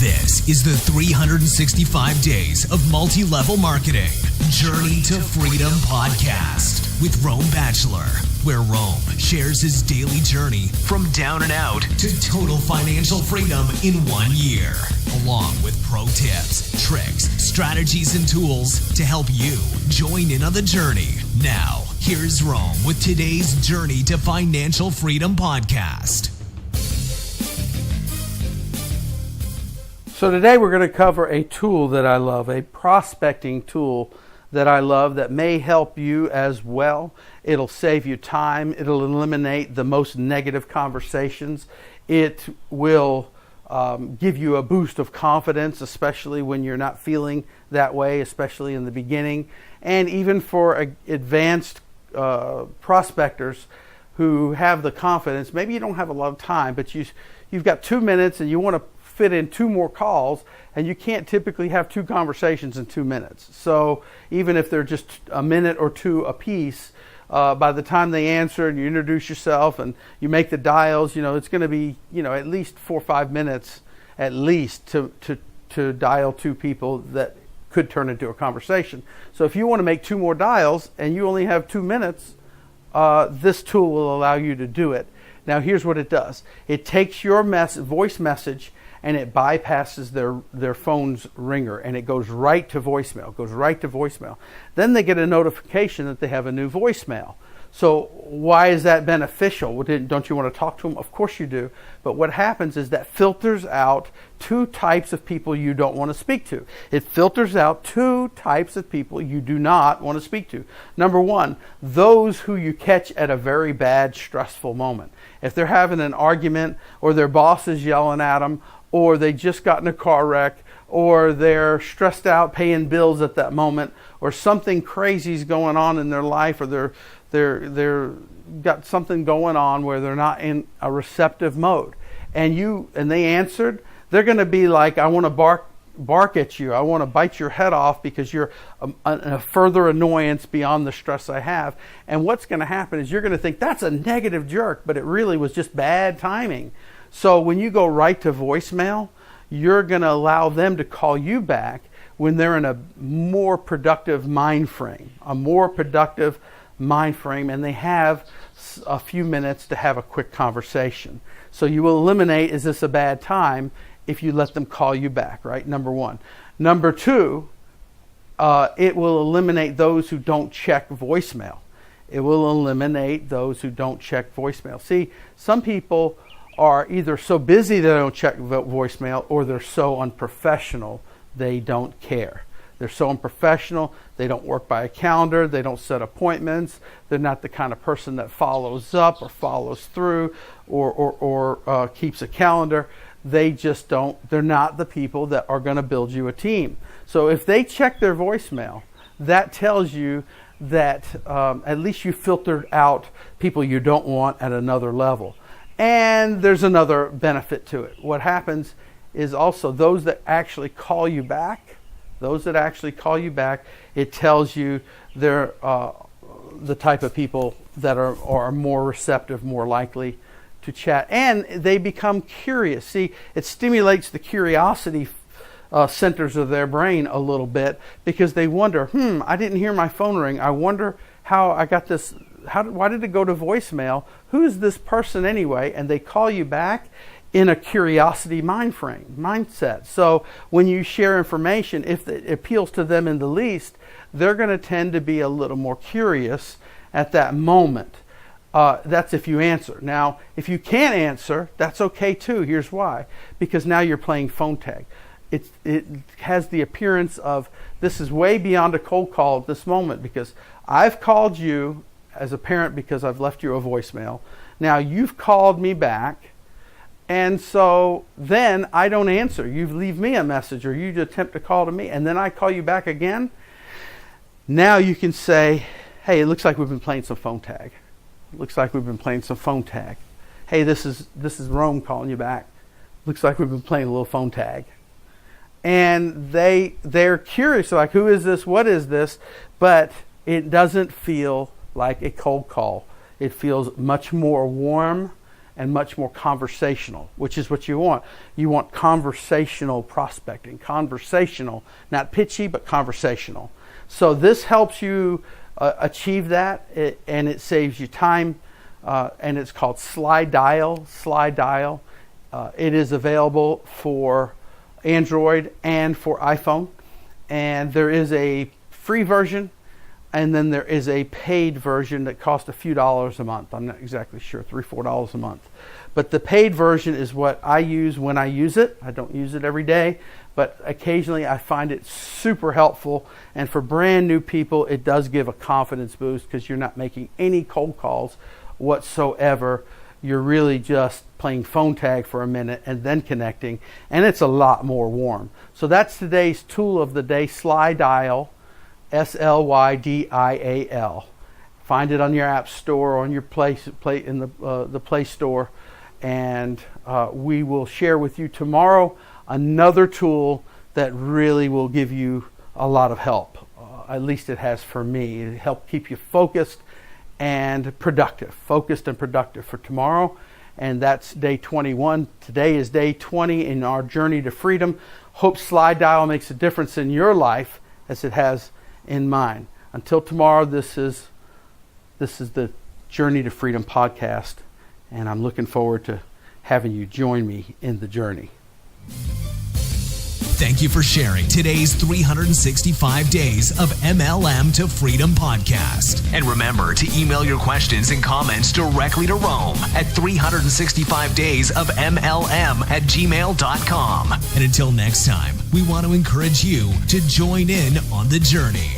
This is the 365 Days of Multi-Level Marketing Journey to Freedom podcast with Rome Batchelor, where Rome shares his daily journey from down and out to total financial freedom in 1 year, along with pro tips, tricks, strategies, and tools to help you join in on the journey. Now, here's Rome with today's Journey to Financial Freedom podcast. So today we're going to cover a tool that I love, a prospecting tool that I love that may help you as well. It'll save you time. It'll eliminate the most negative conversations. It will give you a boost of confidence, especially when you're not feeling that way, especially in the beginning. And even for advanced prospectors who have the confidence, maybe you don't have a lot of time, but you've got 2 minutes and you want to fit in 2 more calls, and you can't typically have 2 conversations in 2 minutes. So even if they're just a minute or 2 apiece, by the time they answer and you introduce yourself and you make the dials, it's going to be at least 4 or 5 minutes at least to dial 2 people that could turn into a conversation. So if you want to make 2 more dials and you only have 2 minutes, this tool will allow you to do it. Now here's what it does. It takes your voice message and it bypasses their phone's ringer, and it goes right to voicemail. Then they get a notification that they have a new voicemail. So why is that beneficial? Well, don't you want to talk to them? Of course you do. But what happens is that filters out 2 types of people you don't want to speak to. It filters out 2 types of people you do not want to speak to. Number 1, those who you catch at a very bad, stressful moment. If they're having an argument, or their boss is yelling at them, or they just got in a car wreck, or they're stressed out paying bills at that moment, or something crazy is going on in their life, or they're got something going on where they're not in a receptive mode, and they answered, they're going to be like, I want to bark at you, I want to bite your head off because you're a further annoyance beyond the stress I have. And what's going to happen is you're going to think that's a negative jerk, but it really was just bad timing. So when you go right to voicemail, you're going to allow them to call you back when they're in a more productive mind frame, and they have a few minutes to have a quick conversation. So you will eliminate, is this a bad time, if you let them call you back, right? Number 1. Number 2, it will eliminate those who don't check voicemail. See, some people are either so busy they don't check voicemail, or they're so unprofessional they don't care. They're so unprofessional, they don't work by a calendar, they don't set appointments, they're not the kind of person that follows up or follows through or keeps a calendar. They're not the people that are going to build you a team. So if they check their voicemail, that tells you that at least you filtered out people you don't want at another level. And there's another benefit to it. What happens is also those that actually call you back, it tells you they're the type of people that are more receptive, more likely to chat, and they become curious. See, it stimulates the curiosity centers of their brain a little bit, because they wonder, I didn't hear my phone ring. I wonder how I got this. Why did it go to voicemail? Who is this person anyway? And they call you back in a curiosity mindset. So when you share information, if it appeals to them in the least, they're going to tend to be a little more curious at that moment. That's if you answer. Now, if you can't answer, that's okay too. Here's why. Because now you're playing phone tag. It has the appearance of, this is way beyond a cold call at this moment, because I've called you as a parent because I've left you a voicemail. Now you've called me back, and so then I don't answer. You leave me a message, or you attempt to call to me, and then I call you back again. Now you can say, hey, it looks like we've been playing some phone tag. Hey, this is Rome calling you back. Looks like we've been playing a little phone tag. And they're curious, like, who is this? What is this? But it doesn't feel like a cold call. It feels much more warm and much more conversational, which is what you want. You want conversational prospecting. Conversational, not pitchy, but conversational. So this helps you achieve that, and it saves you time, and it's called Slide Dial. Slide Dial. It is available for Android and for iPhone, and there is a free version, and then there is a paid version that costs a few dollars a month. I'm not exactly sure, $3-4 a month. But the paid version is what I use when I use it. I don't use it every day, but occasionally I find it super helpful. And for brand new people, it does give a confidence boost because you're not making any cold calls whatsoever. You're really just playing phone tag for a minute and then connecting, and it's a lot more warm. So that's today's tool of the day, Slide Dial, SLYDIAL. Find it on your app store or on your play in the Play Store, and we will share with you tomorrow another tool that really will give you a lot of help. At least it has for me. It helps keep you focused and productive, focused and productive for tomorrow. And that's day 21. Today is day 20 in our journey to freedom. Hope Slide Dial makes a difference in your life as it has in mine. Until tomorrow, this is the Journey to Freedom podcast, and I'm looking forward to having you join me in the journey. Thank you for sharing today's 365 Days of MLM to Freedom podcast. And remember to email your questions and comments directly to Rome at 365daysofmlm@gmail.com. And until next time, we want to encourage you to join in on the journey.